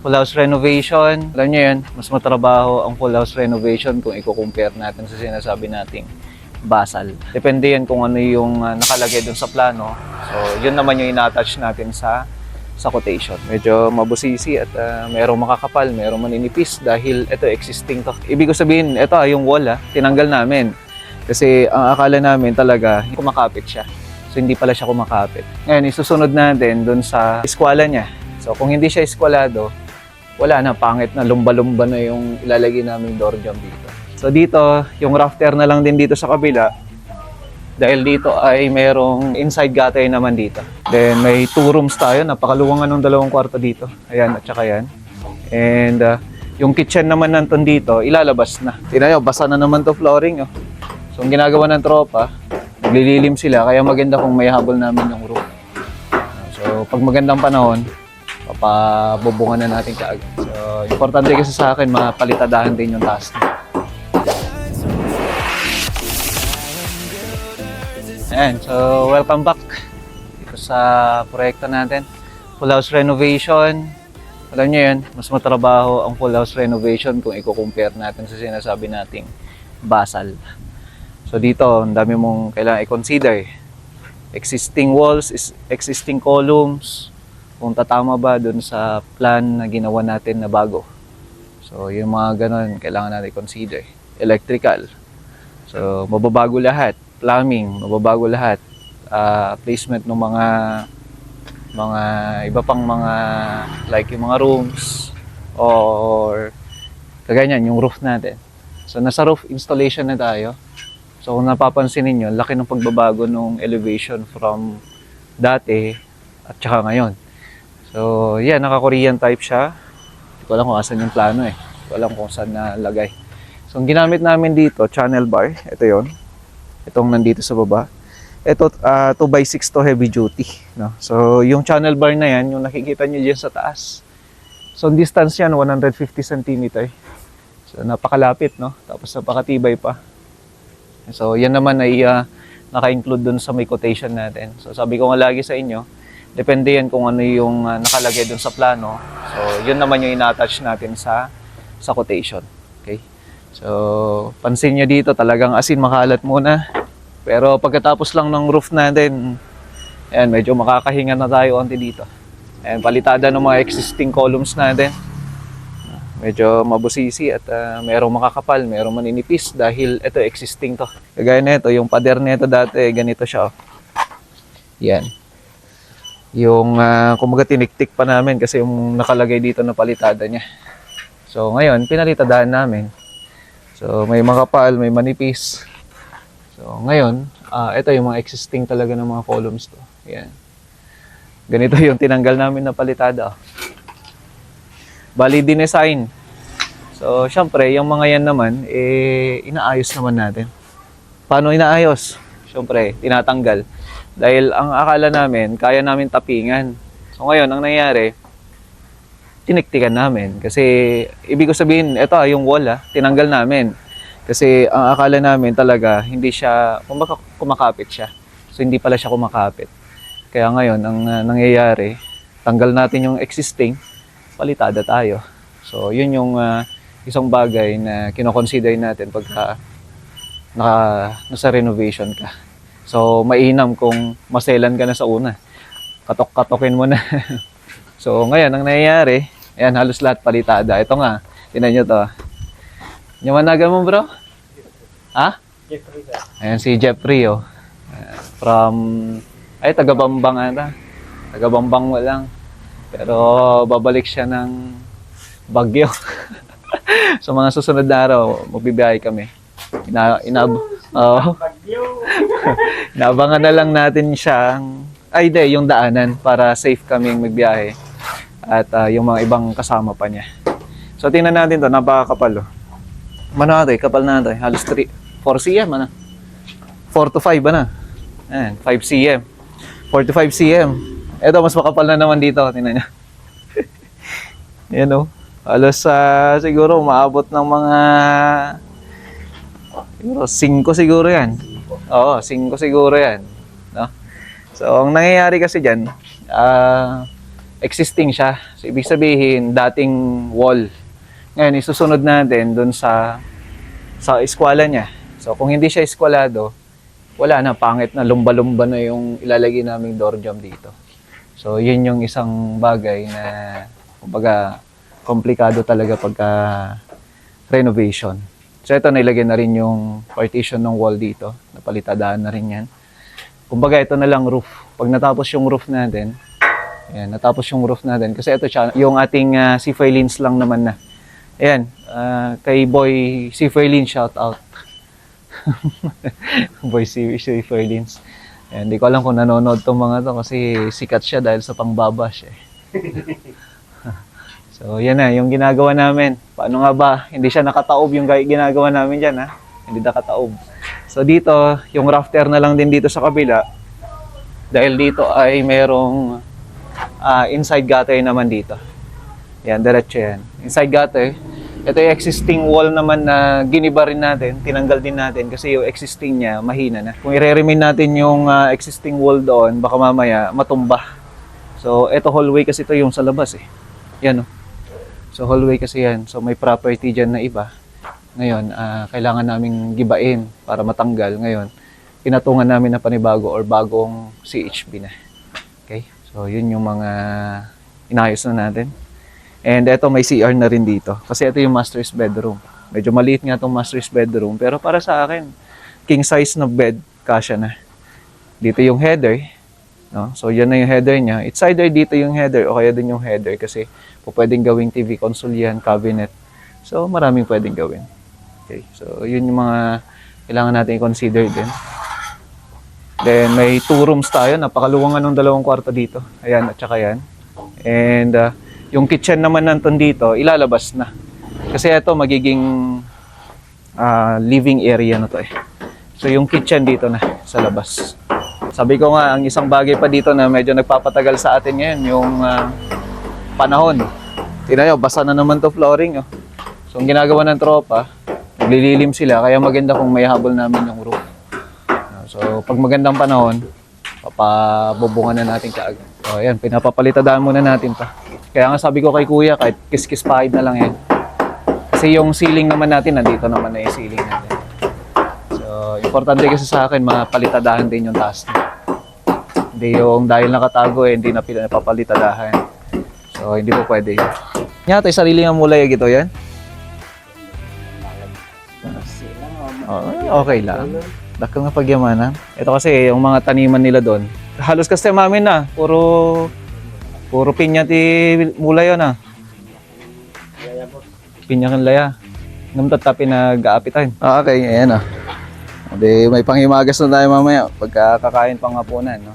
Full house renovation, alam nyo yun, mas matrabaho ang full house renovation kung i-compare natin sa sinasabi nating basal. Depende yan kung ano yung nakalagay dun sa plano. So, yun naman yung ina-attach natin sa quotation. Medyo mabusisi at merong makakapal, merong maninipis dahil ito existing to. Ibig ko sabihin, ito yung wall tinanggal namin. Kasi ang akala namin talaga, kumakapit siya. So, hindi pala siya kumakapit. Ngayon, isusunod natin dun sa eskwala niya. So, kung hindi siya eskwalado, wala na, pangit na, lumba-lumba na yung ilalagay naming door jamb dito. So dito, yung rafter na lang din dito sa kabila. Dahil dito ay merong inside gutter naman dito. Then may 2 rooms tayo, napakaluwangan ng 2 kwarto dito. Ayan, at saka yan. And yung kitchen naman nandun dito, ilalabas na. Tingnan nyo, basa na naman to flooring. So ang ginagawa ng tropa, naglililim sila, kaya maganda kung may habol namin yung roof. So pag magandang panahon, papabubungan na natin kaagad. So, importante kasi sa akin, mapalitadahan din yung taas niya. Ayan, so welcome back dito sa proyekto natin. Full house renovation. Alam nyo yun, mas matrabaho ang full house renovation kung i-compare natin sa sinasabi nating basal. So dito, ang dami mong kailangan i-consider. Existing walls, existing columns, kung tatama ba dun sa plan na ginawa natin na bago. So, yung mga ganon, kailangan natin consider. Electrical. So, mababago lahat. Plumbing, mababago lahat. Placement ng mga iba pang mga, like yung mga rooms, or kaganyan, yung roof natin. So, nasa roof installation na tayo. So, kung napapansin niyo, laki ng pagbabago ng elevation from dati at saka ngayon. So, yeah, naka-Korean type siya. Hindi ko alam kung asan yung plano eh. Hindi ko alam kung saan nalagay. So, ang ginamit namin dito, channel bar. Ito yon. Itong nandito sa baba. Ito, 2x6 to heavy duty. No? So, yung channel bar na yan, yung nakikita nyo dyan sa taas. So, ang distance yan, 150 cm. So, napakalapit, no? Tapos, napakatibay pa. So, yan naman ay naka-include dun sa may quotation natin. So, sabi ko nga lagi sa inyo, depende yan kung ano yung nakalagay dun sa plano. So, yun naman yung ina-attach natin sa quotation. Okay? So, pansin nyo dito, talagang asin makalat muna. Pero pagkatapos lang ng roof natin, ayan, medyo makakahinga na tayo onti dito. Ayan, palitada ng mga existing columns natin. Medyo mabusisi at merong makakapal, merong maninipis dahil ito existing to. Kagaya nito, yung pader nito dati, ganito siya. Yan. Yung kumbaga tiniktik pa namin kasi yung nakalagay dito na palitada niya. So ngayon, pinalitadahan namin. So may makapal, may manipis. So ngayon, ito yung mga existing talaga ng mga columns to. Yan. Ganito yung tinanggal namin na palitada. Bali dinesign. So syempre, yung mga yan naman, inaayos naman natin. Paano inaayos? Syempre, tinatanggal. Dahil ang akala namin, kaya namin tapingan. So ngayon, ang nangyari, tiniktikan namin. Kasi, ibig ko sabihin, ito yung wall tinanggal namin. Kasi ang akala namin talaga, hindi siya, kumakapit siya. So hindi pala siya kumakapit. Kaya ngayon, ang nangyayari, tanggal natin yung existing, palitada tayo. So yun yung isang bagay na kinoconsider natin pagka nasa renovation ka. So, mainam kung maselan ka na sa una. Katok-katokin mo na. So, ngayon, ang nangyayari, ayan, halos lahat palitada. Ito nga, tinan nyo to. Nyamanagan mo, bro? Ha? Jeffrey. Ayan, si Jeffrey, oh. From, taga-Bambang ata. Taga-Bambang mo lang. Pero, babalik siya ng Baguio. So, mga susunod na araw, magbibiyahe kami. Inabangan na lang natin siya. Yung daanan para safe kaming magbiyahe. At yung mga ibang kasama pa niya. So tingnan natin to, napakakapal. Manatay, kapal na natin. Halos 4 cm na. 4 to 5 na. Ayan, 5 cm. 45 cm. Ito, mas makapal na naman dito. Tingnan niyo. Yan o. Halos siguro maabot ng mga siguro 5 siguro yan. Oo, 5 siguro yan. No? So, ang nangyayari kasi dyan, existing siya. So, ibig sabihin, dating wall. Ngayon, isusunod natin dun sa eskwela niya. So, kung hindi siya eskwalado, wala na, pangit na, lumba-lumba na yung ilalagay naming door jamb dito. So, yun yung isang bagay na, kumbaga, komplikado talaga pagka renovation. So, ito, nilagay na rin yung partition ng wall dito. Napalitadaan na rin yan. Kumbaga, ito na lang roof. Pag natapos yung roof natin, ayan, natapos yung roof natin. Kasi ito siya, yung ating C4 lins lang naman na. Ayan, kay Boy C4 lins, shout out. Boy C4 lins. Ayan, hindi ko alam kung nanonood tong mga to kasi sikat siya dahil sa pangbabash eh. So, yan na, yung ginagawa namin. Paano nga ba? Hindi siya nakataob yung ginagawa namin dyan, ha? Hindi nakataob. So, dito, yung rafter na lang din dito sa kabila. Dahil dito ay merong inside gutter naman dito. Yan, diretso yan. Inside gutter. Ito yung existing wall naman na giniba rin natin. Tinanggal din natin kasi yung existing niya, mahina na. Kung i-remain natin yung existing wall doon, baka mamaya matumba. So, ito hallway kasi ito yung sa labas eh. Yan o. So, hallway kasi yan. So, may property dyan na iba. Ngayon, kailangan naming gibain para matanggal. Ngayon, pinatungan namin na panibago or bagong CHB na. Okay? So, yun yung mga inayos na natin. And eto, may CR na rin dito. Kasi ito yung master's bedroom. Medyo maliit nga itong master's bedroom. Pero para sa akin, king size na bed, kasya na. Dito yung header. No? So, yan na yung header niya. It's either dito yung header o kaya din yung header kasi pwedeng gawing TV console yan, cabinet. So, maraming pwedeng gawin. Okay. So, yun yung mga kailangan natin i-consider din. Then, may 2 rooms tayo. Napakaluwang ng 2 kwarto dito. Ayan, at saka yan. And, yung kitchen naman nandun dito, ilalabas na. Kasi ito, magiging living area na to eh. So, yung kitchen dito na, sa labas. Sabi ko nga, ang isang bagay pa dito na medyo nagpapatagal sa atin ngayon, yung panahon. Tingnan nyo, basa na naman to flooring. Oh. So, ang ginagawa ng tropa, naglililim sila, kaya maganda kung may habol namin yung roof. So, pag magandang panahon, papabubungan na natin kaagad. So, ayan, pinapapalitadaan muna natin pa. Kaya nga sabi ko kay kuya, kahit kiss-kiss pahid na lang yan. Kasi yung ceiling naman natin, nandito naman na yung ceiling natin. So, importante kasi sa akin, mapalitadahan din yung taas niya. Hindi yung dahil nakatago eh, hindi na pinapapalitadahan. So, hindi po pwede yun. Nga, tayo sarili nga mulay ito yan. Okay lang. Dakang nga pagyamanan. Ito kasi, yung mga taniman nila doon. Halos kasi mamin na. Puro pinya ti mulay yun ah. Pinya kan laya. Ngamtat tapi nag-aapitan. Okay, ayan ah. May panghimagas na tayo mamaya pagka kakain pang hapunan. No?